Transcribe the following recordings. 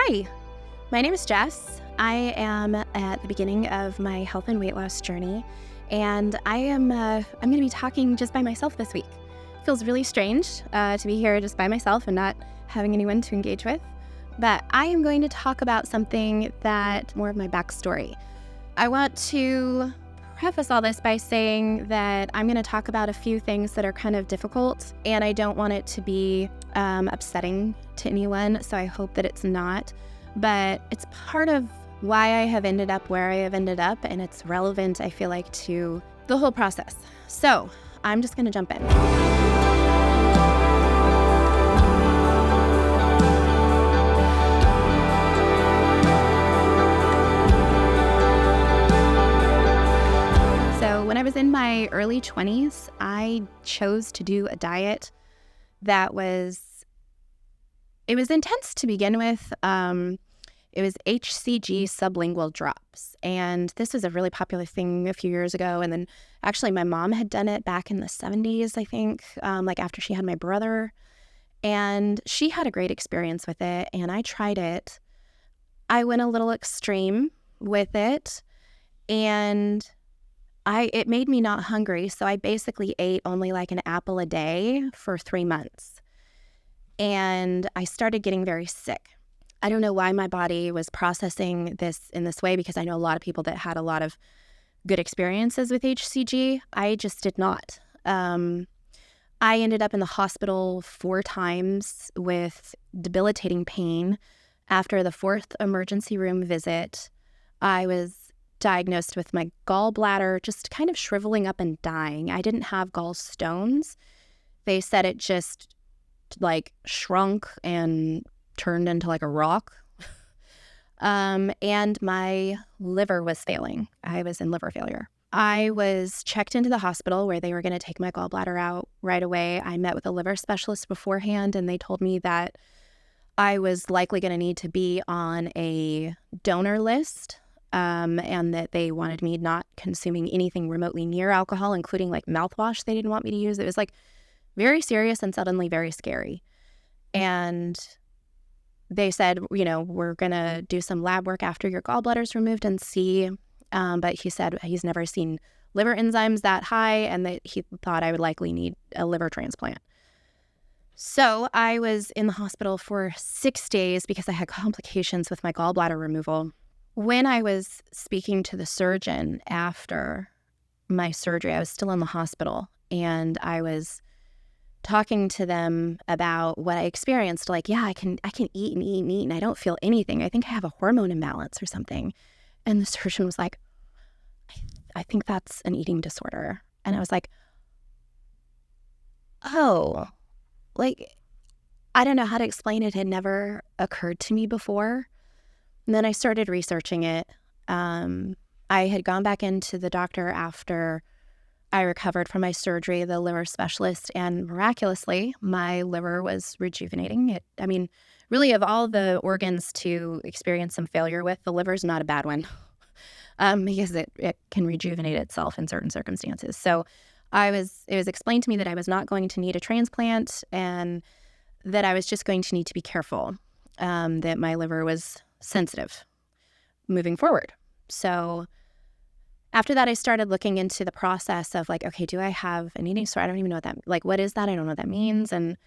Hi, my name is Jess. I am at the beginning of my health and weight loss journey, and I'm going to be talking just by myself this week. Feels really strange to be here just by myself and not having anyone to engage with, but I am going to talk about something that more of my backstory. I want to preface all this by saying that I'm going to talk about a few things that are kind of difficult, and I don't want it to be upsetting to anyone, so I hope that it's not. But it's part of why I have ended up where I have ended up, and it's relevant, I feel like, to the whole process. So I'm just going to jump in. When I was in my early 20s, I chose to do a diet that was intense to begin with. It was HCG Sublingual Drops, and this was a really popular thing a few years ago. And then actually my mom had done it back in the 70s, I think, like after she had my brother, and she had a great experience with it, and I tried it. I went a little extreme with it, and it made me not hungry, so I basically ate only like an apple a day for 3 months. And I started getting very sick. I don't know why my body was processing this in this way, because I know a lot of people that had a lot of good experiences with HCG. I just did not. I ended up in the hospital 4 times with debilitating pain. After the 4th emergency room visit, I was diagnosed with my gallbladder just kind of shriveling up and dying. I didn't have gallstones. They said it just shrunk and turned into like a rock. And my liver was failing. I was in liver failure. I was checked into the hospital where they were going to take my gallbladder out right away. I met with a liver specialist beforehand, and they told me that I was likely going to need to be on a donor list. And that they wanted me not consuming anything remotely near alcohol, including like mouthwash they didn't want me to use. It was like very serious and suddenly very scary. And they said, we're going to do some lab work after your gallbladder's removed and see. But he said he's never seen liver enzymes that high, and that he thought I would likely need a liver transplant. So I was in the hospital for 6 days because I had complications with my gallbladder removal. When I was speaking to the surgeon after my surgery, I was still in the hospital, and I was talking to them about what I experienced. Like, yeah, I can eat and eat and eat, and I don't feel anything. I think I have a hormone imbalance or something. And the surgeon was like, I think that's an eating disorder. And I was like, oh, I don't know how to explain it. It had never occurred to me before. And then I started researching it. I had gone back into the doctor after I recovered from my surgery, the liver specialist, and miraculously, my liver was rejuvenating. Really, of all the organs to experience some failure with, the liver is not a bad one because it can rejuvenate itself in certain circumstances. So it was explained to me that I was not going to need a transplant, and that I was just going to need to be careful, that my liver was sensitive moving forward. So after that, I started looking into the process of okay, do I have an eating disorder? I don't even know what is that? I don't know what that means. And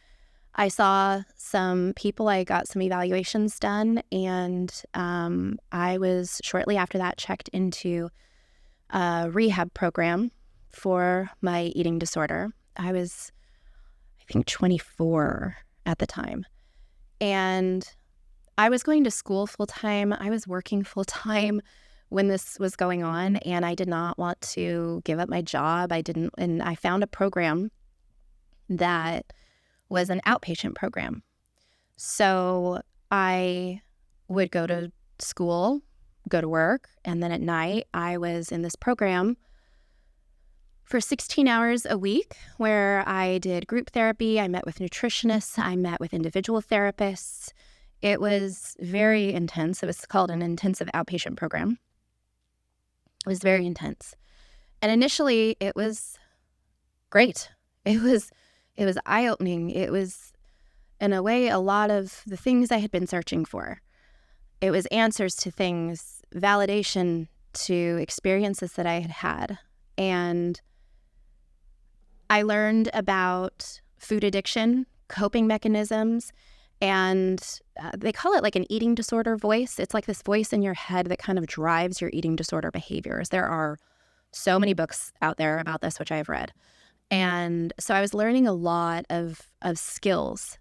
I saw some people, I got some evaluations done, and I was shortly after that checked into a rehab program for my eating disorder. I was, I think, 24 at the time. And I was going to school full-time. I was working full-time when this was going on, and I did not want to give up my job. And I found a program that was an outpatient program. So I would go to school, go to work, and then at night I was in this program for 16 hours a week where I did group therapy. I met with nutritionists. I met with individual therapists. It was very intense. It was called an intensive outpatient program. It was very intense. And initially, it was great. It was eye-opening. It was, in a way, a lot of the things I had been searching for. It was answers to things, validation to experiences that I had had. And I learned about food addiction, coping mechanisms, and they call it like an eating disorder voice. It's like this voice in your head that kind of drives your eating disorder behaviors. There are so many books out there about this, which I've read. And so I was learning a lot of skills.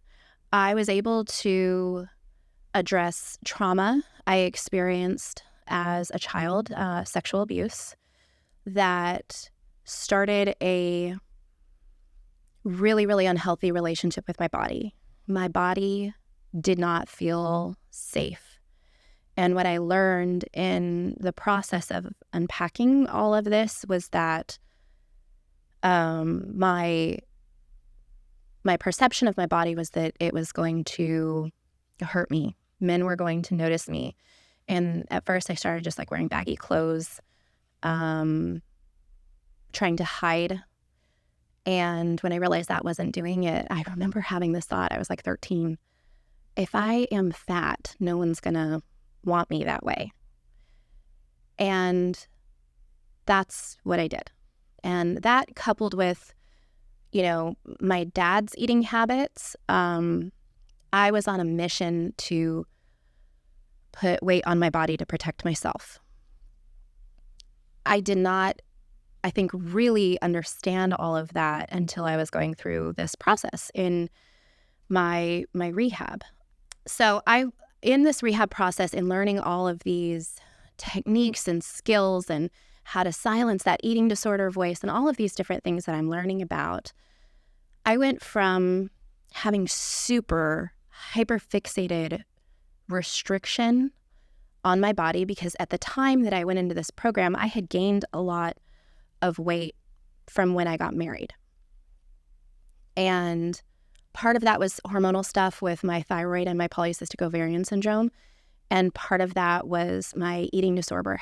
I was able to address trauma I experienced as a child, sexual abuse, that started a really, really unhealthy relationship with my body. My body did not feel safe. And what I learned in the process of unpacking all of this was that my perception of my body was that it was going to hurt me. Men were going to notice me. And at first I started just like wearing baggy clothes, trying to hide. And when I realized that wasn't doing it, I remember having this thought. I was like 13. If I am fat, no one's going to want me that way. And that's what I did. And that coupled with, my dad's eating habits, I was on a mission to put weight on my body to protect myself. I did not, I think, really understand all of that until I was going through this process in my rehab. So in this rehab process, in learning all of these techniques and skills and how to silence that eating disorder voice and all of these different things that I'm learning about, I went from having super hyperfixated restriction on my body, because at the time that I went into this program, I had gained a lot of weight from when I got married. And part of that was hormonal stuff with my thyroid and my polycystic ovarian syndrome. And part of that was my eating disorder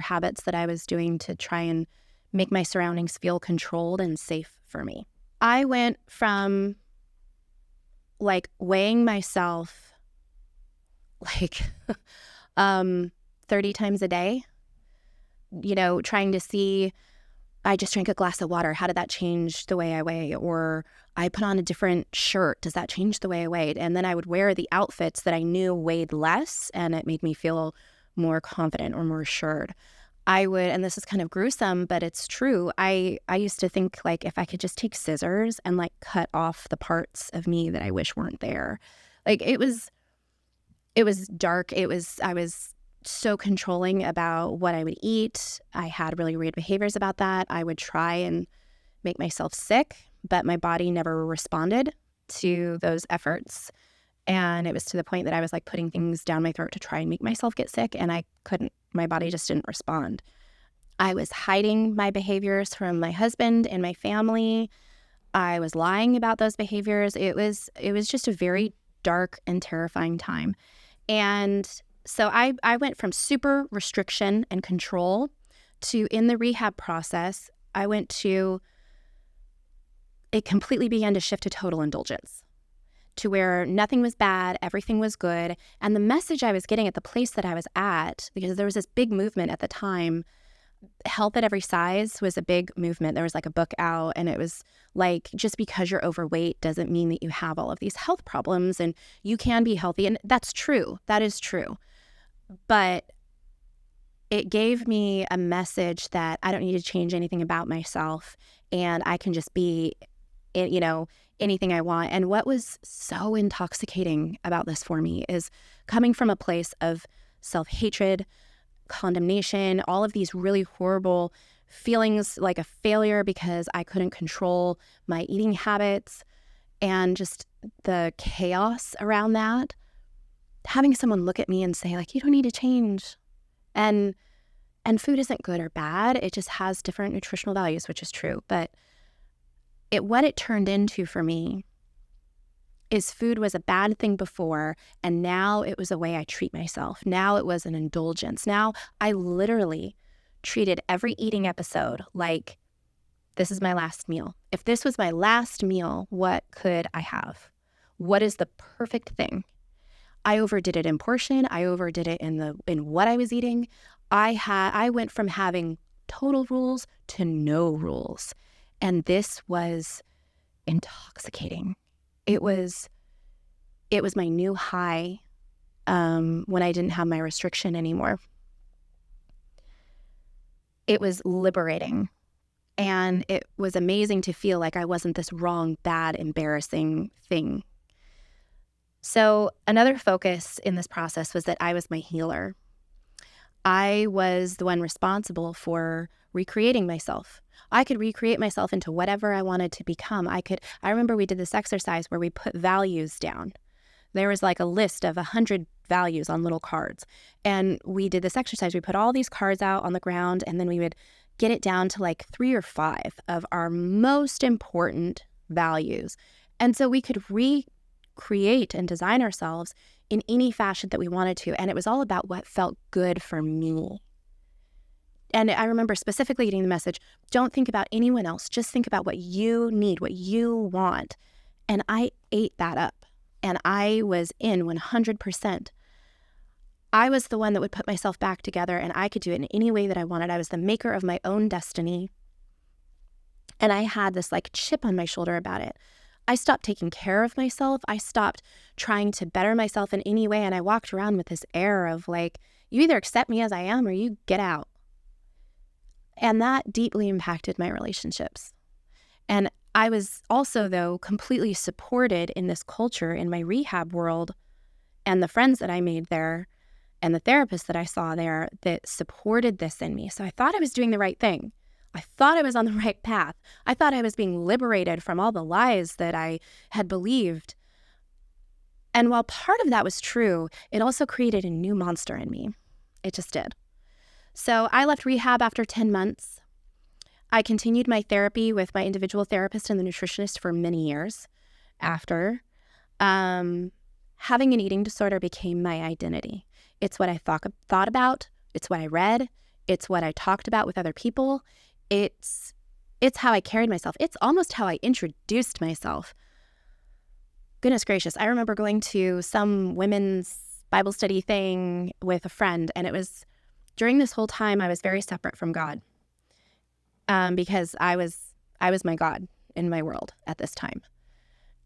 habits that I was doing to try and make my surroundings feel controlled and safe for me. I went from like weighing myself like 30 times a day, trying to see, I just drank a glass of water. How did that change the way I weigh? Or I put on a different shirt. Does that change the way I weighed? And then I would wear the outfits that I knew weighed less, and it made me feel more confident or more assured. And this is kind of gruesome, but it's true. I used to think like if I could just take scissors and like cut off the parts of me that I wish weren't there. Like it was dark. I was so controlling about what I would eat. I had really weird behaviors about that. I would try and make myself sick, but my body never responded to those efforts. And it was to the point that I was like putting things down my throat to try and make myself get sick, and I couldn't. My body just didn't respond. I was hiding my behaviors from my husband and my family. I was lying about those behaviors. It was just a very dark and terrifying time. And so I went from super restriction and control to, in the rehab process, it completely began to shift to total indulgence, to where nothing was bad, everything was good. And the message I was getting at the place that I was at, because there was this big movement at the time, health at every size was a big movement. There was like a book out, and it was like, just because you're overweight doesn't mean that you have all of these health problems, and you can be healthy. And that's true. That is true. But it gave me a message that I don't need to change anything about myself, and I can just be, anything I want. And what was so intoxicating about this for me is coming from a place of self-hatred, condemnation, all of these really horrible feelings like a failure because I couldn't control my eating habits, and just the chaos around that. Having someone look at me and say like, you don't need to change. And food isn't good or bad. It just has different nutritional values, which is true. But what it turned into for me is food was a bad thing before, and now it was a way I treat myself. Now it was an indulgence. Now I literally treated every eating episode like, this is my last meal. If this was my last meal, what could I have? What is the perfect thing? I overdid it in portion. I overdid it in what I was eating. I went from having total rules to no rules. And this was intoxicating. It was my new high when I didn't have my restriction anymore. It was liberating. And it was amazing to feel like I wasn't this wrong, bad, embarrassing thing. So another focus in this process was that I was my healer. I was the one responsible for recreating myself. I could recreate myself into whatever I wanted to become. I remember we did this exercise where we put values down. There was like a list of 100 values on little cards. And we did this exercise. We put all these cards out on the ground, and then we would get it down to like 3 or 5 of our most important values. And so we could recreate and design ourselves in any fashion that we wanted to. And it was all about what felt good for me. And I remember specifically getting the message, don't think about anyone else. Just think about what you need, what you want. And I ate that up. And I was in 100%. I was the one that would put myself back together, and I could do it in any way that I wanted. I was the maker of my own destiny. And I had this like chip on my shoulder about it. I stopped taking care of myself. I stopped trying to better myself in any way. And I walked around with this air of like, you either accept me as I am or you get out. And that deeply impacted my relationships. And I was also, though, completely supported in this culture in my rehab world, and the friends that I made there and the therapists that I saw there that supported this in me. So I thought I was doing the right thing. I thought I was on the right path. I thought I was being liberated from all the lies that I had believed. And while part of that was true, it also created a new monster in me. It just did. So I left rehab after 10 months. I continued my therapy with my individual therapist and the nutritionist for many years after. Having an eating disorder became my identity. It's what I thought about. It's what I read. It's what I talked about with other people. It's how I carried myself. It's almost how I introduced myself. Goodness gracious. I remember going to some women's Bible study thing with a friend, and it was during this whole time I was very separate from God. Because I was my God in my world at this time.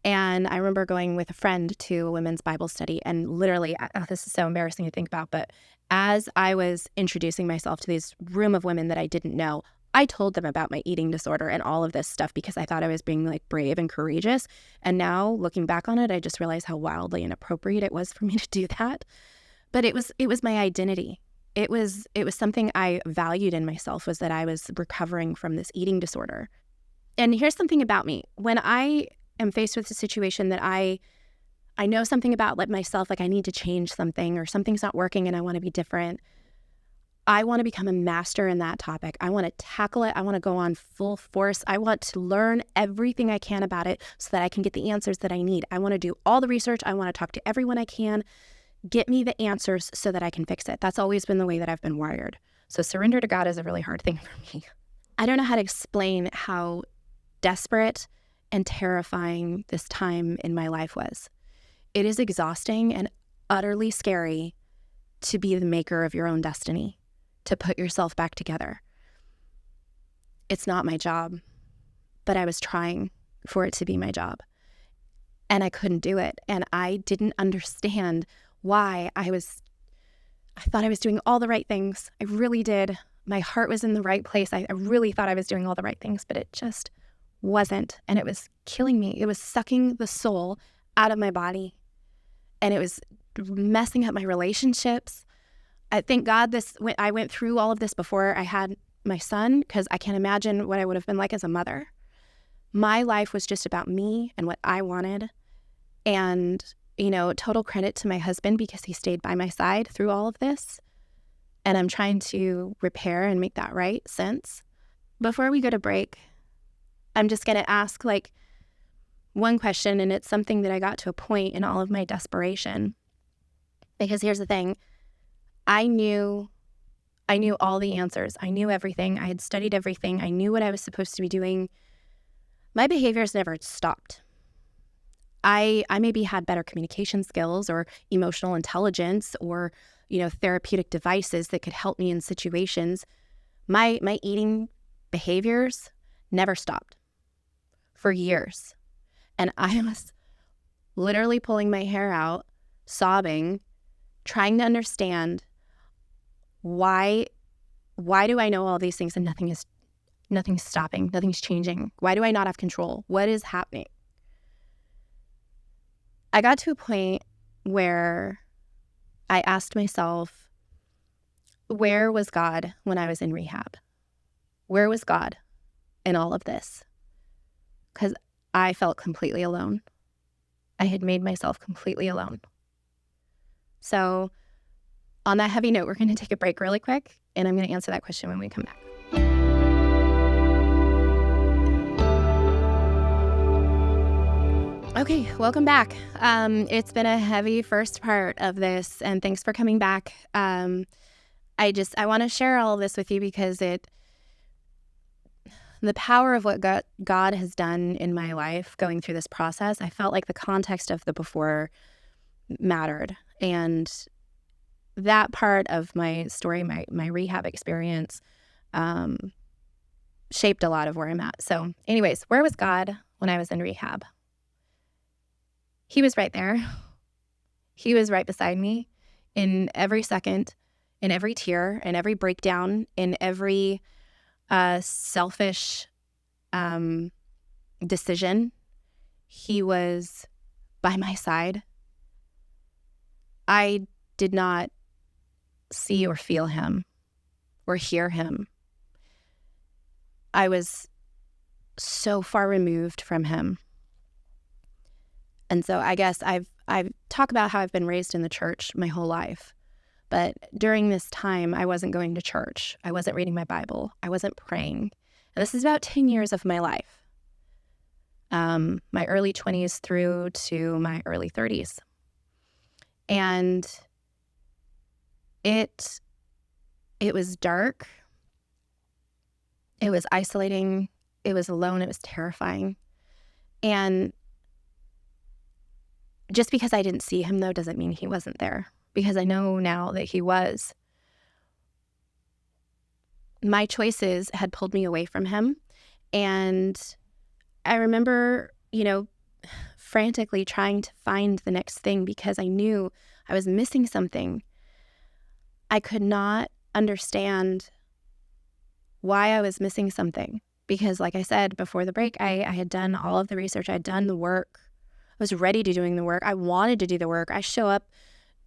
And I remember going with a friend to a women's Bible study, and literally, this is so embarrassing to think about, but as I was introducing myself to this room of women that I didn't know, I told them about my eating disorder and all of this stuff because I thought I was being like brave and courageous. And now looking back on it, I just realized how wildly inappropriate it was for me to do that. But it was my identity. It was something I valued in myself, was that I was recovering from this eating disorder. And here's something about me. When I am faced with a situation that I know something about like myself, like I need to change something or something's not working and I want to be different, I want to become a master in that topic. I want to tackle it. I want to go on full force. I want to learn everything I can about it so that I can get the answers that I need. I want to do all the research. I want to talk to everyone I can. Get me the answers so that I can fix it. That's always been the way that I've been wired. So surrender to God is a really hard thing for me. I don't know how to explain how desperate and terrifying this time in my life was. It is exhausting and utterly scary to be the maker of your own destiny, to put yourself back together. It's not my job, but I was trying for it to be my job. And I couldn't do it. And I didn't understand why I thought I was doing all the right things. I really did. My heart was in the right place. I really thought I was doing all the right things, but it just wasn't. And it was killing me. It was sucking the soul out of my body. And it was messing up my relationships. I thank God I went through all of this before I had my son, because I can't imagine what I would have been like as a mother. My life was just about me and what I wanted. And total credit to my husband because he stayed by my side through all of this. And I'm trying to repair and make that right since. Before we go to break, I'm just going to ask one question, and it's something that I got to a point in all of my desperation. Because here's the thing. I knew all the answers. I knew everything. I had studied everything. I knew what I was supposed to be doing. My behaviors never stopped. I maybe had better communication skills or emotional intelligence or, therapeutic devices that could help me in situations. My eating behaviors never stopped for years. And I was literally pulling my hair out, sobbing, trying to understand why do I know all these things and nothing's stopping, nothing's changing? Why do I not have control? What is happening? I got to a point where I asked myself, where was God when I was in rehab? Where was God in all of this? Because I felt completely alone. I had made myself completely alone. So on that heavy note, we're going to take a break really quick, and I'm going to answer that question when we come back. Okay, welcome back. It's been a heavy first part of this, and thanks for coming back. I want to share all of this with you because the power of what God has done in my life going through this process, I felt like the context of the before mattered. And that part of my story, my rehab experience, shaped a lot of where I'm at. So anyways, where was God when I was in rehab? He was right there. He was right beside me in every second, in every tear, in every breakdown, in every selfish decision. He was by my side. I did not see or feel him or hear him. I was so far removed from him. And so I guess I've talked about how I've been raised in the church my whole life. But during this time, I wasn't going to church. I wasn't reading my Bible. I wasn't praying. And this is about 10 years of my life, my early 20s through to my early 30s. And it was dark. It was isolating. It was alone. It was terrifying. And just because I didn't see him, though, doesn't mean he wasn't there, because I know now that he was. My choices had pulled me away from him. And I remember, frantically trying to find the next thing because I knew I was missing something. I could not understand why I was missing something because, like I said before the break, I had done all of the research. I'd done the work. I was ready to doing the work. I wanted to do the work. I show up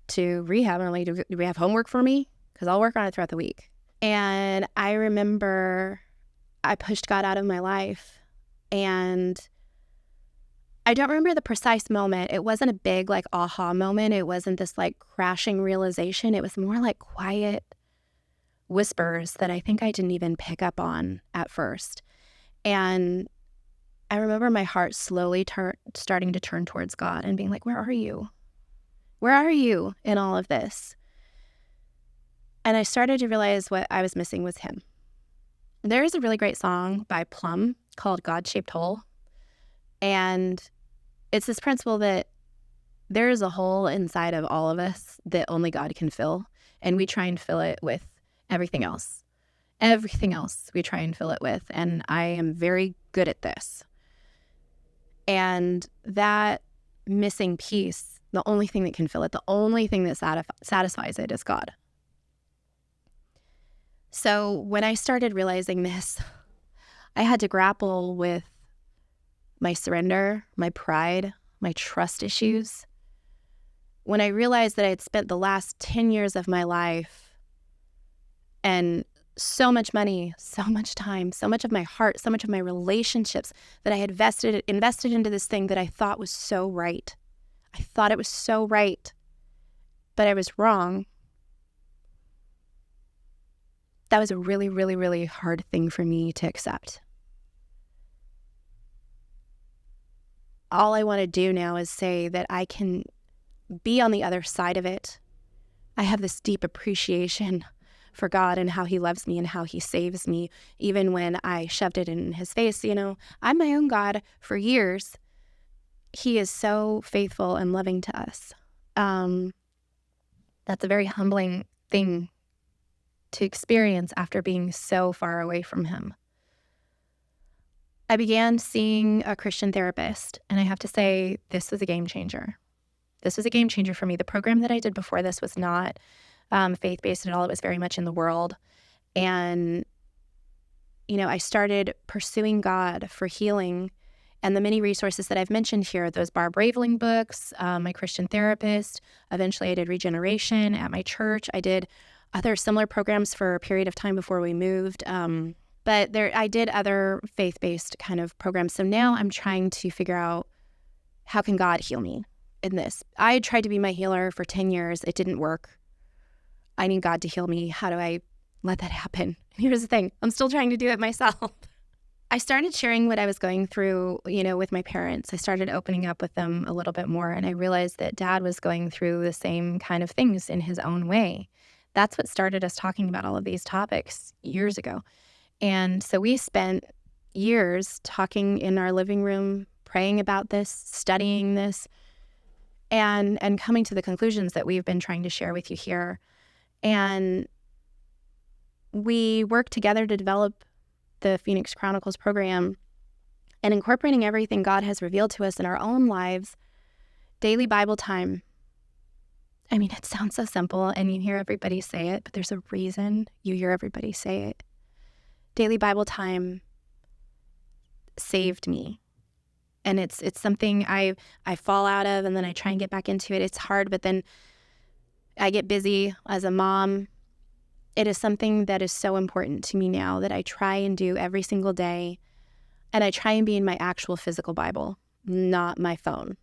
to rehab and I'm like, do we have homework for me? Because I'll work on it throughout the week. And I remember I pushed God out of my life, and I don't remember the precise moment. It wasn't a big aha moment. It wasn't this crashing realization. It was more like quiet whispers that I think I didn't even pick up on at first. And I remember my heart slowly starting to turn towards God and being like, where are you? Where are you in all of this? And I started to realize what I was missing was him. There is a really great song by Plum called God-Shaped Hole. And it's this principle that there is a hole inside of all of us that only God can fill. And we try and fill it with everything else. Everything else we try and fill it with. And I am very good at this. And that missing piece, the only thing that can fill it, the only thing that satisfies it is God. So when I started realizing this, I had to grapple with my surrender, my pride, my trust issues. When I realized that I had spent the last 10 years of my life and so much money, so much time, so much of my heart, so much of my relationships that I had invested into this thing that I thought was so right. I thought it was so right, but I was wrong. That was a really, really, really hard thing for me to accept. All I want to do now is say that I can be on the other side of it. I have this deep appreciation for God and how he loves me and how he saves me, even when I shoved it in his face. I'm my own God for years. he is so faithful and loving to us. That's a very humbling thing to experience after being so far away from him. I began seeing a Christian therapist, and I have to say, this was a game changer. This was a game changer for me. The program that I did before this was not faith-based at all. It was very much in the world. And, I started pursuing God for healing, and the many resources that I've mentioned here, those Barb Raveling books, my Christian therapist. Eventually I did regeneration at my church. I did other similar programs for a period of time before we moved. But I did other faith-based kind of programs. So now I'm trying to figure out, how can God heal me in this? I tried to be my healer for 10 years. It didn't work. I need God to heal me. How do I let that happen? And here's the thing. I'm still trying to do it myself. I started sharing what I was going through, with my parents. I started opening up with them a little bit more, and I realized that Dad was going through the same kind of things in his own way. That's what started us talking about all of these topics years ago. And so we spent years talking in our living room, praying about this, studying this, and coming to the conclusions that we've been trying to share with you here. And we worked together to develop the Phoenix Chronicles program, and incorporating everything God has revealed to us in our own lives. Daily Bible time. I mean, it sounds so simple, and you hear everybody say it, but there's a reason you hear everybody say it. Daily Bible time saved me. And it's something I fall out of, and then I try and get back into it. It's hard, but then I get busy as a mom. It is something that is so important to me now that I try and do every single day. And I try and be in my actual physical Bible, not my phone.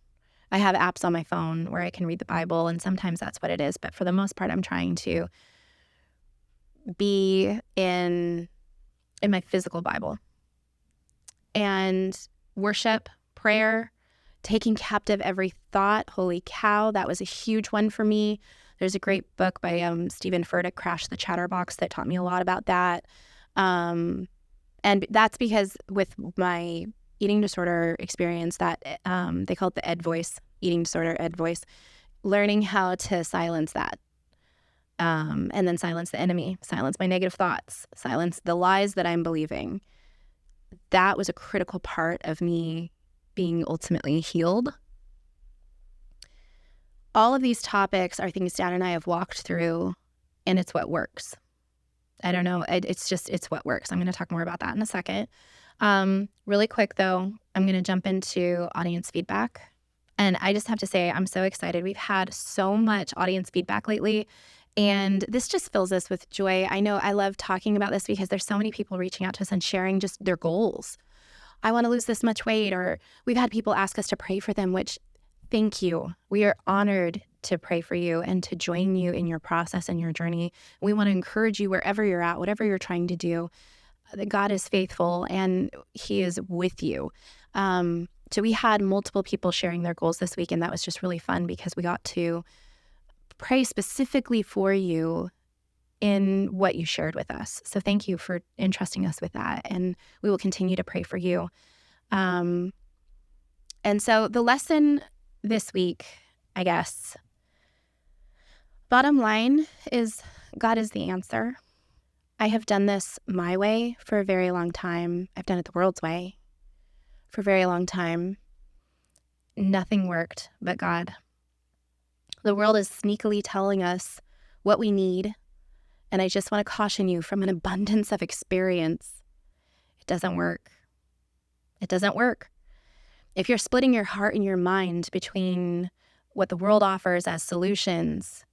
I have apps on my phone where I can read the Bible, and sometimes that's what it is. But for the most part, I'm trying to be in my physical Bible. And worship, prayer, taking captive every thought. Holy cow, that was a huge one for me. There's a great book by Stephen Furtick, Crash the Chatterbox, that taught me a lot about that. And that's because with my eating disorder experience, that they call it the ed voice, eating disorder ed voice, learning how to silence that. And then silence the enemy, silence my negative thoughts, silence the lies that I'm believing. That was a critical part of me being ultimately healed. All of these topics are things Dad and I have walked through, and it's what works. I don't know. It's what works. I'm going to talk more about that in a second. Really quick, though, I'm going to jump into audience feedback. And I just have to say, I'm so excited. We've had so much audience feedback lately, and this just fills us with joy. I know I love talking about this because there's so many people reaching out to us and sharing just their goals. I want to lose this much weight, or we've had people ask us to pray for them, which, thank you. We are honored to pray for you and to join you in your process and your journey. We want to encourage you wherever you're at, whatever you're trying to do, that God is faithful and He is with you. So we had multiple people sharing their goals this week, and that was just really fun because we got to pray specifically for you in what you shared with us. So thank you for entrusting us with that, and we will continue to pray for you. And so the lesson this week, I guess, bottom line is God is the answer. I have done this my way for a very long time. I've done it the world's way for a very long time. Nothing worked but God. The world is sneakily telling us what we need, and I just want to caution you from an abundance of experience. It doesn't work. It doesn't work. If you're splitting your heart and your mind between what the world offers as solutions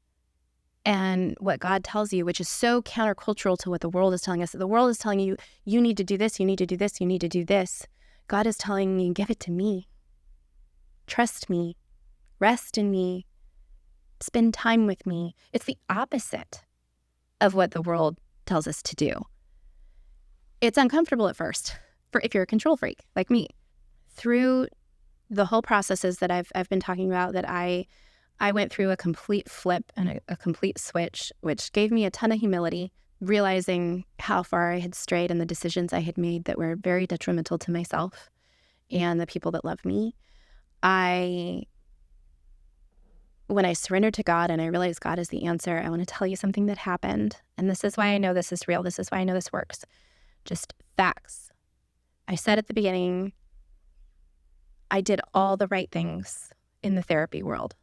and what God tells you, which is so countercultural to what the world is telling us, the world is telling you, you need to do this, you need to do this, you need to do this. God is telling you, give it to me. Trust me. Rest in me. Spend time with me. It's the opposite of what the world tells us to do. It's uncomfortable at first, if you're a control freak like me. Through the whole processes that I've been talking about, that I went through a complete flip and a complete switch, which gave me a ton of humility, realizing how far I had strayed and the decisions I had made that were very detrimental to myself and the people that love me. when I surrendered to God and I realized God is the answer, I want to tell you something that happened. And this is why I know this is real. This is why I know this works. Just facts. I said at the beginning, I did all the right things in the therapy world.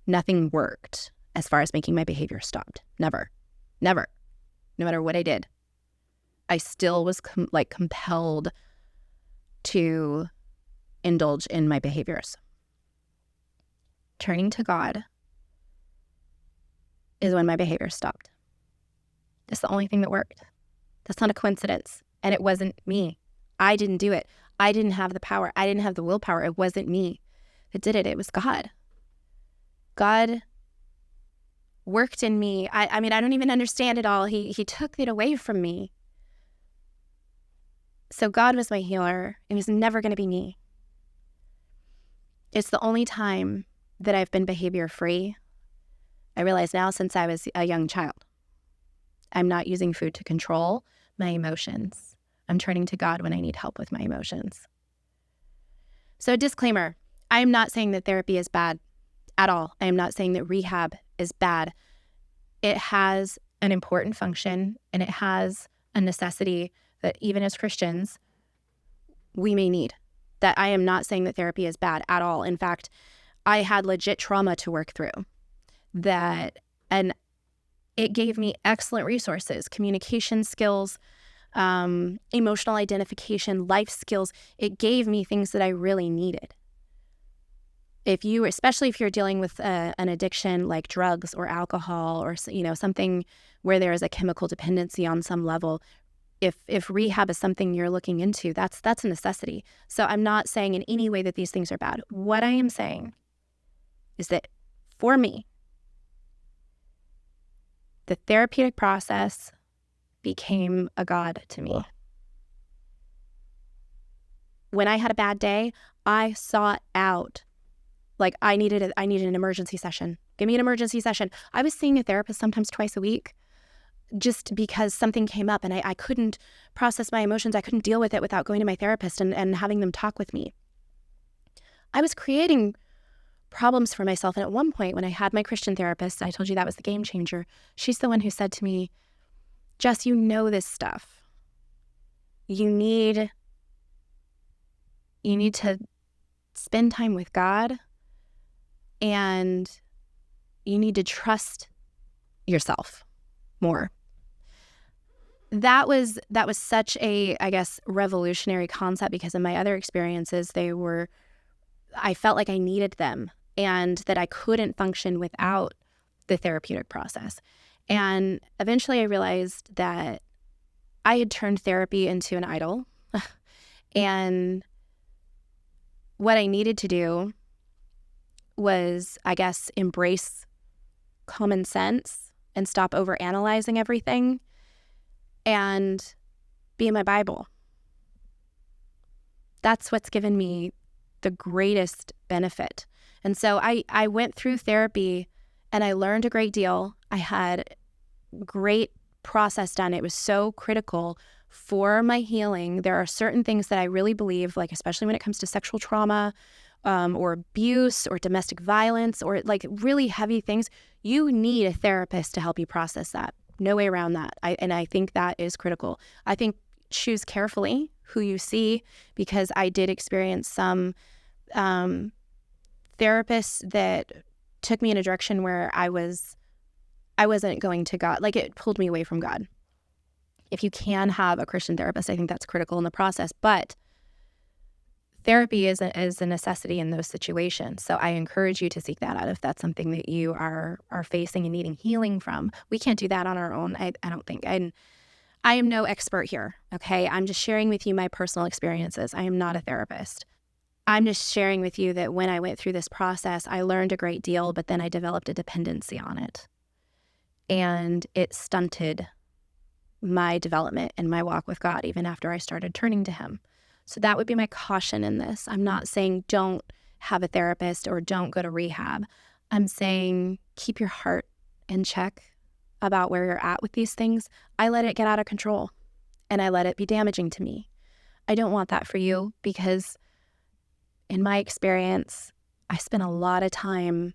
Nothing worked as far as making my behavior stopped. Never. No matter what I did. I still was compelled to indulge in my behaviors. Turning to God is when my behavior stopped. That's the only thing that worked. That's not a coincidence. And it wasn't me. I didn't do it. I didn't have the power. I didn't have the willpower. It wasn't me that did it. It was God. God worked in me. I mean, I don't even understand it all. He took it away from me. So God was my healer. It was never going to be me. It's the only time that I've been behavior free. I realize now since I was a young child. I'm not using food to control my emotions. I'm turning to God when I need help with my emotions. So a disclaimer, I am not saying that therapy is bad at all. I am not saying that rehab is bad. It has an important function and it has a necessity that even as Christians, we may need. That I am not saying that therapy is bad at all. In fact, I had legit trauma to work through and it gave me excellent resources, communication skills, emotional identification, life skills. It gave me things that I really needed. Especially if you're dealing with an addiction like drugs or alcohol or something where there is a chemical dependency on some level, if rehab is something you're looking into, that's a necessity. So I'm not saying in any way that these things are bad. What I am saying is that for me, the therapeutic process became a God to me. When I had a bad day, I sought out, I needed an emergency session. Give me an emergency session. I was seeing a therapist sometimes twice a week just because something came up and I couldn't process my emotions. I couldn't deal with it without going to my therapist and having them talk with me. I was creating problems for myself. And at one point when I had my Christian therapist, I told you that was the game changer. She's the one who said to me, Jess, you know this stuff. You need to spend time with God and you need to trust yourself more. That was such a, I guess, revolutionary concept because in my other experiences, I felt like I needed them and that I couldn't function without the therapeutic process. And eventually I realized that I had turned therapy into an idol. And what I needed to do was, I guess, embrace common sense and stop overanalyzing everything and be in my Bible. That's what's given me the greatest benefit. And so I went through therapy and I learned a great deal. I had great process done. It was so critical for my healing. There are certain things that I really believe, especially when it comes to sexual trauma or abuse or domestic violence or really heavy things, you need a therapist to help you process that. No way around that. I think that is critical. I think choose carefully who you see because I did experience some therapists that took me in a direction where I wasn't going to God. It pulled me away from God. If you can have a Christian therapist, I think that's critical in the process. But therapy is a necessity in those situations. So I encourage you to seek that out if that's something that you are facing and needing healing from. We can't do that on our own. I don't think. I am no expert here, okay? I'm just sharing with you my personal experiences. I am not a therapist. I'm just sharing with you that when I went through this process, I learned a great deal, but then I developed a dependency on it. And it stunted my development and my walk with God even after I started turning to Him. So that would be my caution in this. I'm not saying don't have a therapist or don't go to rehab. I'm saying keep your heart in check about where you're at with these things. I let it get out of control and I let it be damaging to me. I don't want that for you because in my experience, I spent a lot of time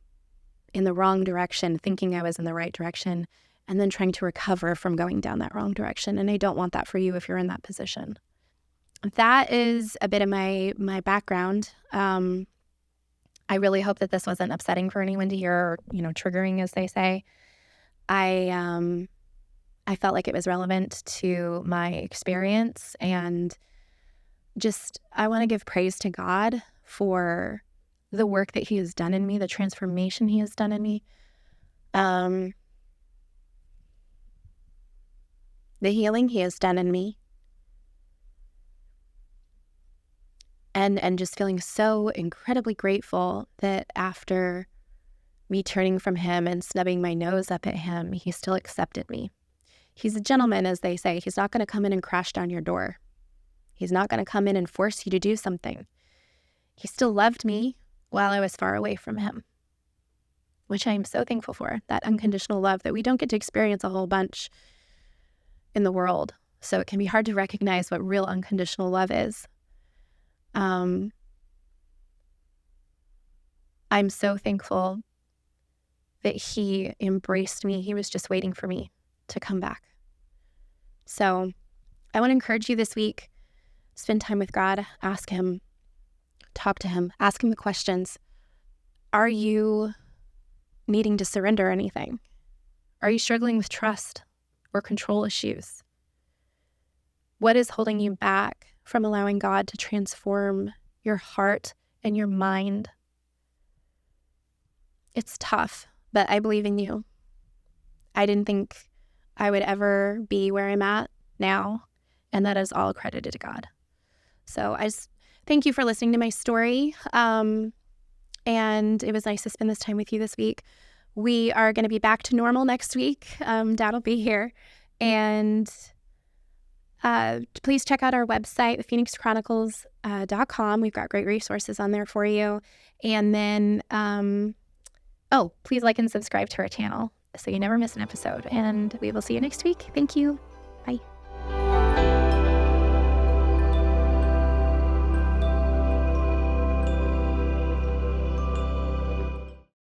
in the wrong direction, thinking I was in the right direction, and then trying to recover from going down that wrong direction. And I don't want that for you if you're in that position. That is a bit of my background. I really hope that this wasn't upsetting for anyone to hear, or, triggering, as they say. I felt like it was relevant to my experience, and just I want to give praise to God for the work that He has done in me, the transformation He has done in me, the healing He has done in me, and just feeling so incredibly grateful that after me turning from Him and snubbing my nose up at Him, He still accepted me. He's a gentleman, as they say. He's not going to come in and crash down your door. He's not going to come in and force you to do something. He still loved me while I was far away from Him, which I am so thankful for, that unconditional love that we don't get to experience a whole bunch in the world. So it can be hard to recognize what real unconditional love is. I'm so thankful that He embraced me. He was just waiting for me to come back. So I want to encourage you this week, spend time with God, ask Him, talk to Him, ask Him the questions. Are you needing to surrender anything? Are you struggling with trust or control issues? What is holding you back from allowing God to transform your heart and your mind? It's tough, but I believe in you. I didn't think I would ever be where I'm at now, and that is all credited to God. So I just thank you for listening to my story, and it was nice to spend this time with you this week. We are going to be back to normal next week. Dad will be here, and please check out our website, phoenixchronicles.com. We've got great resources on there for you. And then, please like and subscribe to our channel so you never miss an episode. And we will see you next week. Thank you. Bye.